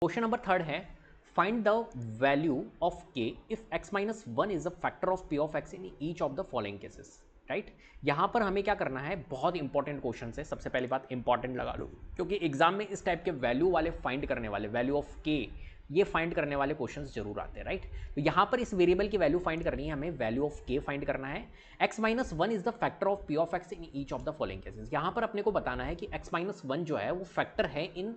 Question number third है find the value of के if x minus one is a factor of p of x in each of the following cases. Right, यहां पर हमें क्या करना है, बहुत इंपॉर्टेंट क्वेश्चन है। सबसे पहली बात इंपॉर्टेंट लगा लो, क्योंकि एग्जाम में इस टाइप के वैल्यू वाले फाइंड करने वाले, वैल्यू ऑफ के ये फाइंड करने वाले क्वेश्चंस जरूर आते हैं। राइट, तो यहां पर इस वेरिएबल की वैल्यू फाइंड करनी है, हमें वैल्यू ऑफ के फाइंड करना है। x minus one is the factor of p of x in each of the following cases. यहां पर अपने को बताना है कि x माइनस वन जो है वो फैक्टर है इन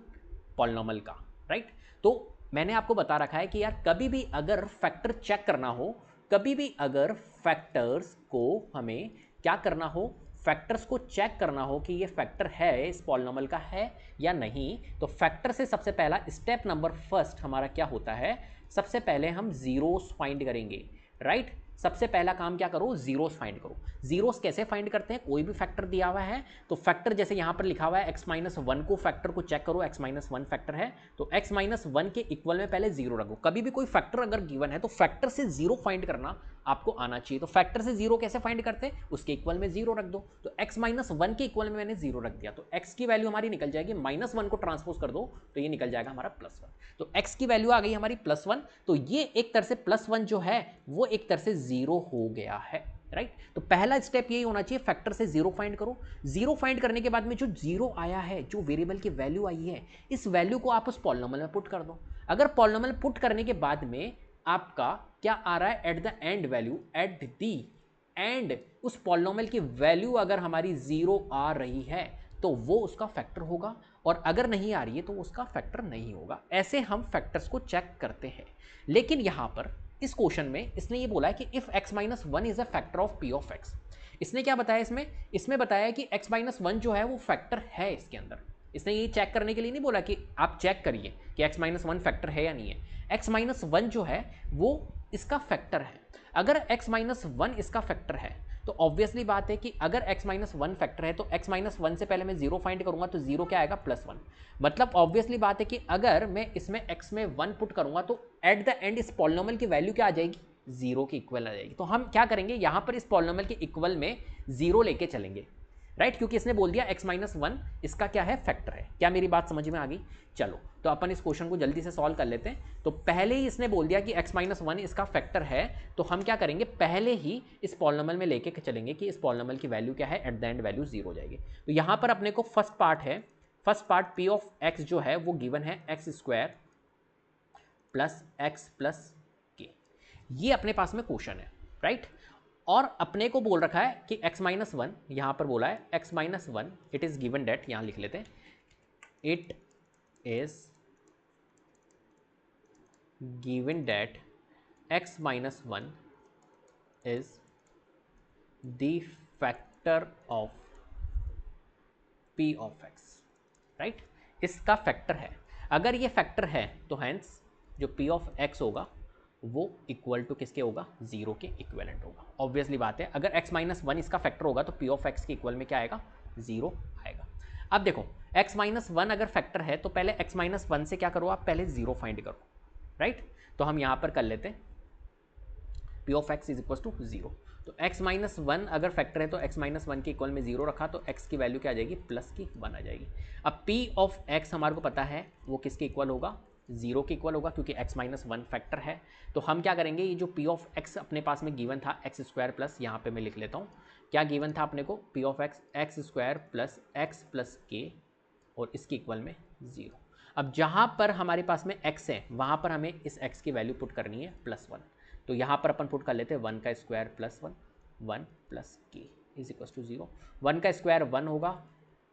पॉलिनॉमियल का। राइट, तो मैंने आपको बता रखा है कि यार कभी भी अगर फैक्टर चेक करना हो, कभी भी अगर फैक्टर्स को हमें क्या करना हो, फैक्टर्स को चेक करना हो कि ये फैक्टर है, इस पॉलिनॉमियल का है या नहीं, तो फैक्टर से सबसे पहला स्टेप नंबर फर्स्ट हमारा क्या होता है, सबसे पहले हम जीरोस फाइंड करेंगे। राइट, सबसे पहला काम क्या करो, जीरोस फाइंड करो। जीरोस कैसे फाइंड करते हैं, कोई भी फैक्टर दिया हुआ है तो फैक्टर जैसे यहां पर लिखा हुआ है x माइनस वन को, फैक्टर को चेक करो, x माइनस वन फैक्टर है तो x माइनस वन के इक्वल में पहले जीरो रखो। कभी भी कोई फैक्टर अगर गिवन है तो फैक्टर से जीरो फाइंड करना आपको आना चाहिए। तो फैक्टर से जीरो कैसे फाइंड करते हैं, उसके इक्वल में जीरो रख दो। तो x माइनस वन के इक्वल में मैंने जीरो रख दिया तो x की वैल्यू हमारी निकल जाएगी, माइनस वन को ट्रांसपोज कर दो तो ये निकल जाएगा हमारा प्लस वन। तो x की वैल्यू आ गई हमारी प्लस वन, तो ये एक तरह से प्लस वन जो है वो एक तरह से जीरो हो गया है। राइट, तो पहला स्टेप यही होना चाहिए, फैक्टर से जीरो फाइंड करो। जीरो फाइंड करने के बाद में जो जीरो आया है, जो वेरिएबल की वैल्यू आई है, इस वैल्यू को आप उस पॉलिनॉमियल में पुट कर दो। अगर पॉलिनॉमियल पुट करने के बाद में आपका क्या आ रहा है, eight the and value, at the and उस पॉलिनॉमियल की वैल्यू अगर हमारी जीरो आ रही है तो वो उसका फैक्टर होगा, और अगर नहीं आ रही है तो उसका फैक्टर नहीं होगा। ऐसे हम फैक्टर्स को चेक करते हैं। लेकिन यहां पर इस क्वेश्चन में इसने ये बोला है कि if x minus one is a factor of p of x। इसने क्या बताया, इसमें बताया कि x माइनस वन जो है वो फैक्टर है इसके अंदर। इसने ये चेक करने के लिए नहीं बोला कि आप चेक करिए कि x माइनस वन फैक्टर है या नहीं है। x माइनस वन जो है वो इसका फैक्टर है। अगर x माइनस वन इसका फैक्टर है तो ऑब्वियसली बात है कि अगर x माइनस वन फैक्टर है तो x माइनस वन से पहले मैं जीरो फाइंड करूंगा तो जीरो क्या आएगा, प्लस वन। मतलब ऑब्वियसली बात है कि अगर मैं इसमें x में वन पुट करूंगा तो एट द एंड इस पॉलिनॉमियल की वैल्यू क्या आ जाएगी, जीरो के इक्वल आ जाएगी। तो हम क्या करेंगे, यहां पर इस पॉलिनॉमियल के इक्वल में जीरो लेके चलेंगे। राइट, क्योंकि इसने बोल दिया x माइनस वन इसका क्या है, फैक्टर है। क्या मेरी बात समझ में आ गई? चलो तो अपन इस क्वेश्चन को जल्दी से सॉल्व कर लेते हैं। तो पहले ही इसने बोल दिया कि x माइनस वन इसका फैक्टर है, तो हम क्या करेंगे, पहले ही इस पॉलिनॉमियल में लेके चलेंगे कि इस पॉलिनॉमियल की वैल्यू क्या है, eight the and value zero हो जाएगी। तो यहां पर अपने को फर्स्ट पार्ट है, first part p of x जो है वो गिवन है x square plus x plus के, ये अपने पास में क्वेश्चन है। राइट, और अपने को बोल रखा है कि x माइनस वन, यहां पर बोला है x minus one, it is given that, यहां लिख लेते हैं, it is given that x minus one is the factor of p of x। Right, इसका फैक्टर है। अगर ये फैक्टर है तो हैंस जो p ऑफ x होगा वो इक्वल टू किसके होगा, जीरो के इक्विवेलेंट होगा। ऑब्वियसली बात है, अगर x माइनस वन इसका फैक्टर होगा तो p ऑफ x के इक्वल में क्या आएगा, जीरो आएगा। अब देखो x माइनस वन अगर फैक्टर है तो पहले x माइनस वन से क्या करो, आप पहले जीरो फाइंड करो। राइट, तो हम यहां पर कर लेते हैं p of x is equal to zero. तो x माइनस वन अगर फैक्टर है तो x माइनस वन के इक्वल में जीरो रखा तो x की वैल्यू क्या आ जाएगी, प्लस की वन आ जाएगी। अब p ऑफ x हमारे को पता है वो किसके इक्वल होगा, जीरो के इक्वल होगा, क्योंकि x माइनस वन फैक्टर है। तो हम क्या करेंगे, ये जो p ऑफ x अपने पास में गिवन था एक्स स्क्वायर प्लस, यहाँ पे मैं लिख लेता हूँ क्या गिवन था अपने को, p of x x square plus x plus के, और इसके इक्वल में जीरो। अब जहाँ पर हमारे पास में x है वहाँ पर हमें इस x की वैल्यू पुट करनी है प्लस वन। तो यहाँ पर अपन पुट कर लेते हैं वन का square plus one, one plus K is equal to zero. One का स्क्वायर वन होगा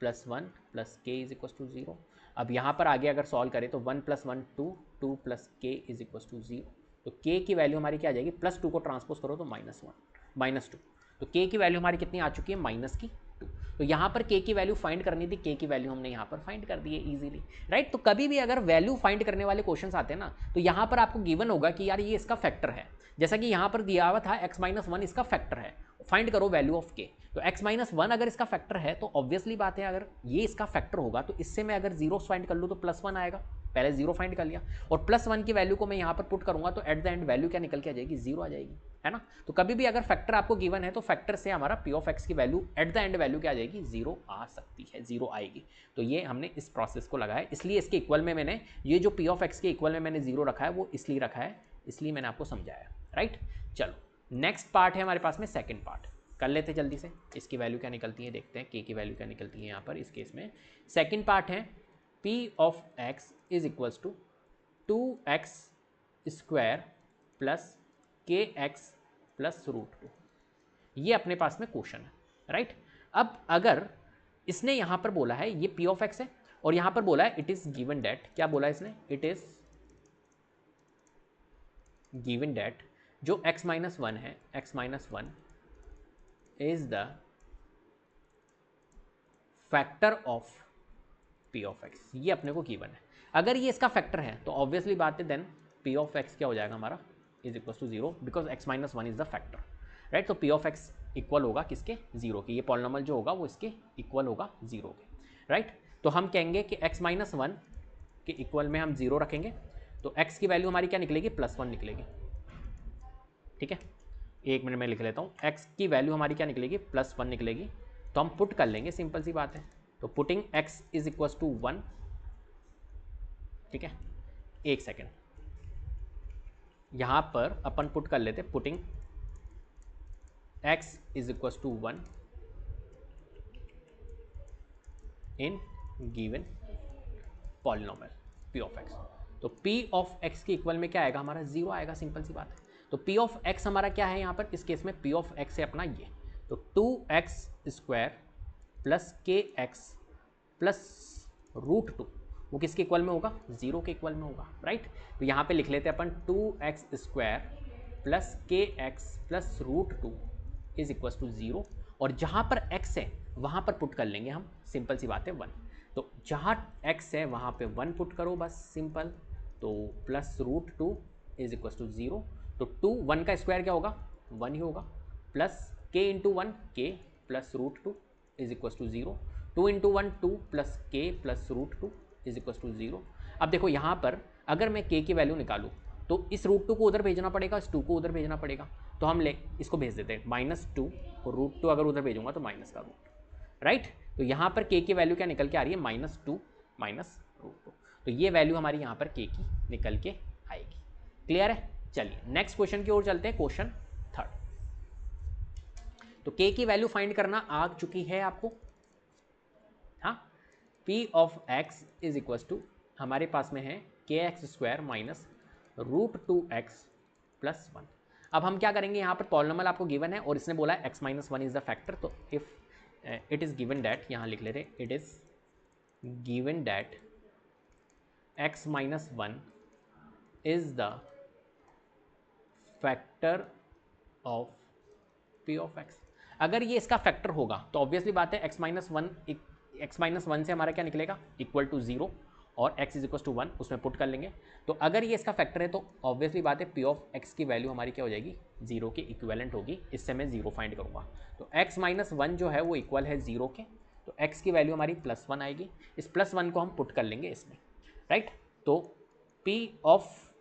plus one plus K is equal to zero. अब यहाँ पर आगे अगर सॉल्व करें तो one plus one two, two plus K is equal to zero. तो के की वैल्यू हमारी क्या आ जाएगी, प्लस टू को ट्रांसपोज करो तो माइनस वन, माइनस टू। तो के की वैल्यू हमारी कितनी आ चुकी है, माइनस की टू। तो यहाँ पर के की वैल्यू फाइंड करनी थी, के की वैल्यू हमने यहाँ पर फाइंड कर दी है इजीली। राइट, तो कभी भी अगर वैल्यू फाइंड करने वाले क्वेश्चंस आते हैं ना तो यहाँ पर आपको गिवन होगा कि यार ये इसका फैक्टर है। जैसा कि यहाँ पर दिया हुआ था x माइनस वन इसका फैक्टर है, फाइंड करो वैल्यू ऑफ के। तो x माइनस वन अगर इसका फैक्टर है तो ऑब्वियसली बात है अगर ये इसका फैक्टर होगा तो इससे मैं अगर जीरो फाइंड कर लूँ तो प्लस वन आएगा। पहले जीरो फाइंड कर लिया, और +1 की वैल्यू को मैं यहाँ पर पुट करूंगा तो एट द एंड वैल्यू क्या निकल के आ जाएगी, जीरो आ जाएगी, है ना। तो कभी भी अगर फैक्टर आपको गिवन है तो फैक्टर से हमारा पी ऑफ एक्स की value at the and value क्या आ जाएगी, जीरो आ सकती है, जीरो आएगी। तो ये हमने इस प्रोसेस को लगाया, इसलिए इसके इक्वल में मैंने ये जो पी ऑफ एक्स के इक्वल में मैंने जीरो रखा है वो इसलिए रखा है, इसलिए मैंने आपको समझाया, राइट। चलो नेक्स्ट पार्ट है हमारे पास में सेकेंड पार्ट, कर लेते जल्दी से। इसकी वैल्यू क्या निकलती है देखते हैं, के की वैल्यू क्या निकलती है यहाँ पर इस केस में। सेकेंड पार्ट है p of x is equals to 2x square plus k x plus √2। ये अपने पास में क्वेश्चन है, राइट। अब अगर इसने यहां पर बोला है ये पी ऑफ एक्स है और यहां पर बोला है इट इज गिवन डेट, क्या बोला है इसने, इट इज गिवन डेट जो x-1 है, x-1 is the factor of P of x, ये अपने को गिवन है। अगर ये इसका फैक्टर है तो ऑब्वियसली बात है देन पी ऑफ एक्स क्या हो जाएगा हमारा, is equal to zero, because x-1 is the factor, right. तो पी ऑफ एक्स इक्वल होगा किसके, जीरो के, ये पॉलिनोमियल जो होगा वो इसके इक्वल होगा जीरो के, राइट। तो हम कहेंगे कि x-1 के इक्वल में हम जीरो रखेंगे तो x की वैल्यू हमारी क्या निकलेगी, +1 निकलेगी, ठीक है। एक मिनट में लिख लेता हूँ, x की वैल्यू हमारी क्या निकलेगी, +1 निकलेगी। तो हम पुट कर लेंगे, सिंपल सी बात है। तो putting x is equal to 1, ठीक है। एक सेकेंड, यहां पर अपन पुट कर लेते, putting x is equal to 1 in given polynomial p of x। तो p ऑफ x के इक्वल में क्या आएगा हमारा, जीरो आएगा, सिंपल सी बात है। तो p ऑफ x हमारा क्या है यहाँ पर इस केस में, p ऑफ x है अपना ये, तो 2x square plus k x plus √2, वो किसके इक्वल में होगा, जीरो के इक्वल में होगा, राइट। तो यहाँ पे लिख लेते हैं अपन 2x square plus k x plus √2 is equal to zero, और जहाँ पर x है वहाँ पर पुट कर लेंगे हम, सिंपल सी बात है 1। तो जहाँ x है वहाँ पे 1 पुट करो बस, सिंपल। तो plus √2 is equal to zero, तो 1 का स्क्वायर क्या होगा, 1 ही होगा, plus k into 1 k plus √2 is equal to zero, 2 into 1 2 plus k plus √2 is equal to zero. अब देखो यहाँ पर अगर मैं k की वैल्यू निकालूँ तो इस √2 को उधर भेजना पड़ेगा, इस 2 को उधर भेजना पड़ेगा, तो हम इसको भेज देते हैं -2 और √2 अगर उधर भेजूंगा तो माइनस का रूट, राइट। तो यहाँ पर k की वैल्यू क्या निकल के आ रही है, -2 माइनस √2, तो ये वैल्यू हमारी यहाँ पर k की निकल के आएगी, क्लियर है। चलिए नेक्स्ट क्वेश्चन की ओर चलते हैं, क्वेश्चन थर्ड। तो k की वैल्यू फाइंड करना आ चुकी है आपको, हाँ। p of x is equal to हमारे पास में है के x square minus √2x plus 1। अब हम क्या करेंगे, यहाँ पर पॉलिनोमियल आपको गिवन है और इसने बोला x-1 इज द फैक्टर, तो if it is given that, यहाँ लिख ले रहे, it is given that x-1 is the factor of p of x। अगर ये इसका फैक्टर होगा तो ऑब्वियसली बात है x-1 से हमारा क्या निकलेगा, इक्वल टू जीरो, और x इज इक्वल टू 1 उसमें पुट कर लेंगे। तो अगर ये इसका फैक्टर है तो ऑब्वियसली बात है p ऑफ x की वैल्यू हमारी क्या हो जाएगी, जीरो के इक्विवेलेंट होगी, इससे मैं जीरो फाइंड करूंगा। तो x-1 जो है वो इक्वल है जीरो के, तो x की वैल्यू हमारी +1 आएगी, इस +1 को हम पुट कर लेंगे इसमें, राइट। तो p ऑफ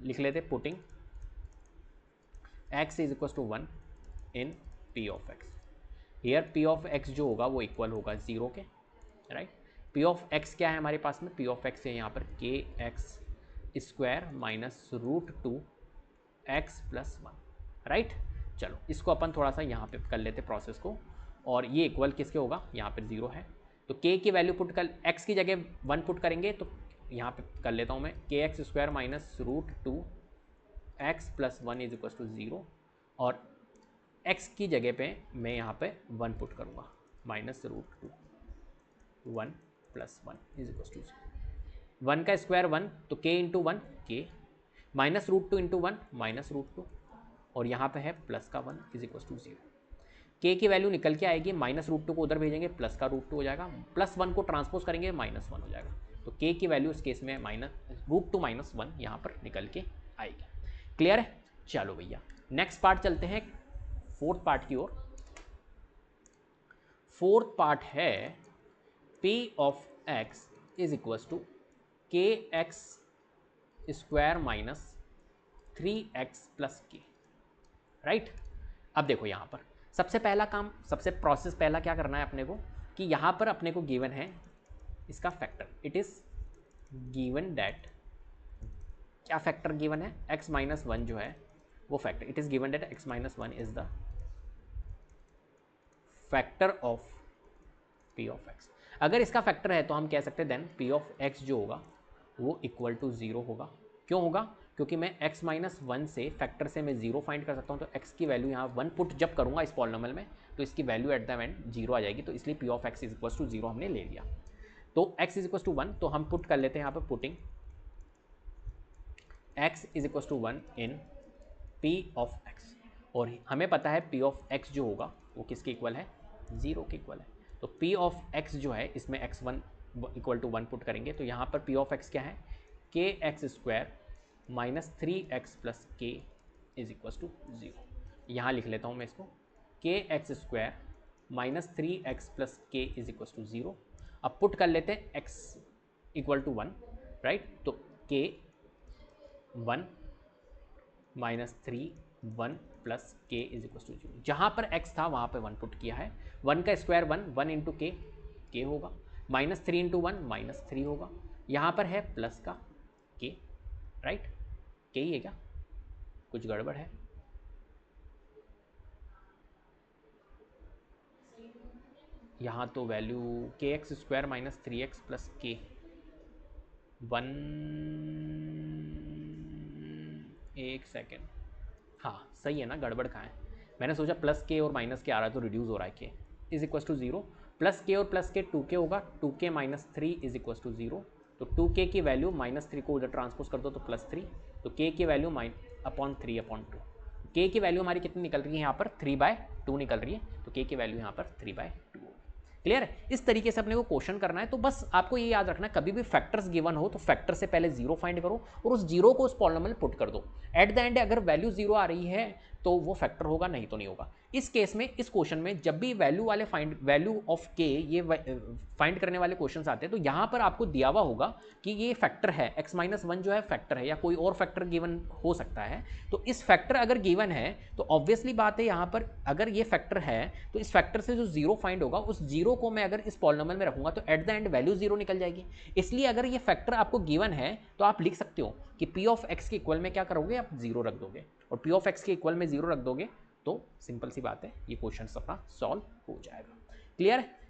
लिख लेते, putting x is equal to 1 in p of x, here p of x जो होगा वो इक्वल होगा जीरो के, राइट। p ऑफ x क्या है हमारे पास में, p ऑफ x है यहाँ पर के x square minus √2x plus 1, right. चलो इसको अपन थोड़ा सा यहाँ पे कर लेते प्रोसेस को, और ये इक्वल किसके होगा, यहाँ पर जीरो है, तो k की वैल्यू पुट कर, x की जगह 1 पुट करेंगे, तो यहाँ पे कर लेता हूँ मैं, k x square minus √2x plus 1 is equal to zero, और x की जगह पे मैं यहाँ पे 1 पुट करूँगा, -√2 1 प्लस 1 इज इक्वल टू 1 का स्क्वायर 1, तो k इंटू 1 k, -√2 इंटू 1 -√2, और यहाँ पे है प्लस का 1 इज इक्वल टू 0। k की वैल्यू निकल के आएगी, -√2 को उधर भेजेंगे, प्लस का √2 हो जाएगा, +1 को ट्रांसपोज करेंगे, -1 हो जाएगा। तो k की वैल्यू इस केस में √2 - 1 यहाँ पर निकल के आएगी, क्लियर है। चलो भैया नेक्स्ट पार्ट चलते हैं, फोर्थ पार्ट की ओर। फोर्थ पार्ट है p of x is equal to k x square minus 3x plus k, right. अब देखो यहाँ पर सबसे पहला काम, सबसे प्रोसेस पहला क्या करना है अपने को कि यहाँ पर अपने को गिवन है इसका factor. It is given that, क्या फैक्टर गिवन है, x माइनस वन जो है वो factor. It is given that x minus one is the factor of p of x। अगर इसका फैक्टर है तो हम कह सकते हैं देन p ऑफ x जो होगा वो इक्वल टू 0 होगा। क्यों होगा? क्योंकि मैं x माइनस वन से फैक्टर से मैं 0 फाइंड कर सकता हूँ, तो x की वैल्यू यहाँ 1 पुट जब करूँगा इस पॉलिनोमियल में तो इसकी वैल्यू एट द एंड 0 आ जाएगी, तो इसलिए p of x is equal to 0 हमने ले लिया। तो x इज इक्वल टू 1, तो हम पुट कर लेते हैं यहाँ पर, putting x is equal to 1 in p of x, और हमें पता है p ऑफ x जो होगा वो किसके इक्वल है, 0 के इक्वल है। तो p ऑफ x जो है इसमें x1 इक्वल टू 1 पुट करेंगे, तो यहाँ पर p ऑफ x क्या है, के x square minus 3x plus K is equal to 0। यहाँ लिख लेता हूँ मैं इसको, के x square minus 3x plus K is equal to 0। अब पुट कर लेते हैं x इक्वल टू 1, राइट। तो के 1 minus 3 1 plus K is equal to 0। जहाँ पर x था वहाँ पर 1 पुट किया है। 1 का स्क्वायर 1 इंटू के होगा, माइनस 3 इंटू 1 माइनस 3 होगा, यहाँ पर है प्लस का के, राइट। के ही है क्या, कुछ गड़बड़ है? यहाँ तो वैल्यू के x square minus 3x plus के 1, एक सेकेंड, हाँ सही है ना, गड़बड़ कहाँ है? मैंने सोचा प्लस के और माइनस के आ रहा है तो रिड्यूस हो रहा है, के इज इक्वल टू 0, प्लस के और प्लस के 2k होगा, 2k minus 3 is equal to 0। तो 2k की वैल्यू माइनस 3 को उधर ट्रांसपोज कर दो तो प्लस 3, तो k की वैल्यू अपॉन 3/2। k की वैल्यू हमारी कितनी निकल रही है यहाँ पर, 3/2 निकल रही है, तो k की वैल्यू यहाँ पर 3/2। क्लियर है? इस तरीके से अपने को क्वेश्चन करना है। तो बस आपको ये याद रखना है, कभी भी फैक्टर्स गिवन हो तो फैक्टर से पहले 0 फाइंड करो और उस 0 को उस पॉलिनोमियल पुट कर दो। एट द एंड अगर वैल्यू 0 आ रही है तो वो फैक्टर होगा, नहीं तो नहीं होगा। इस केस में, इस क्वेश्चन में जब भी वैल्यू ऑफ के ये फाइंड करने वाले क्वेश्चंस आते हैं तो यहाँ पर आपको दिया हुआ होगा कि ये फैक्टर है, x माइनस वन जो है फैक्टर है, या कोई और फैक्टर गिवन हो सकता है। तो इस फैक्टर अगर गिवन है तो ऑब्वियसली बात है यहाँ पर अगर ये फैक्टर है तो इस फैक्टर से जो 0 फाइंड होगा उस 0 को मैं अगर इस पॉलिनोमियल में रखूंगा तो एट द एंड वैल्यू 0 निकल जाएगी। इसलिए अगर ये फैक्टर आपको गिवन है तो आप लिख सकते हो कि p ऑफ x के इक्वल में क्या करोगे, आप 0 रख दोगे, और p ऑफ x के इक्वल में 0 रख दोगे तो सिंपल सी बात है, ये क्वेश्चन अपना सॉल्व हो जाएगा। क्लियर है?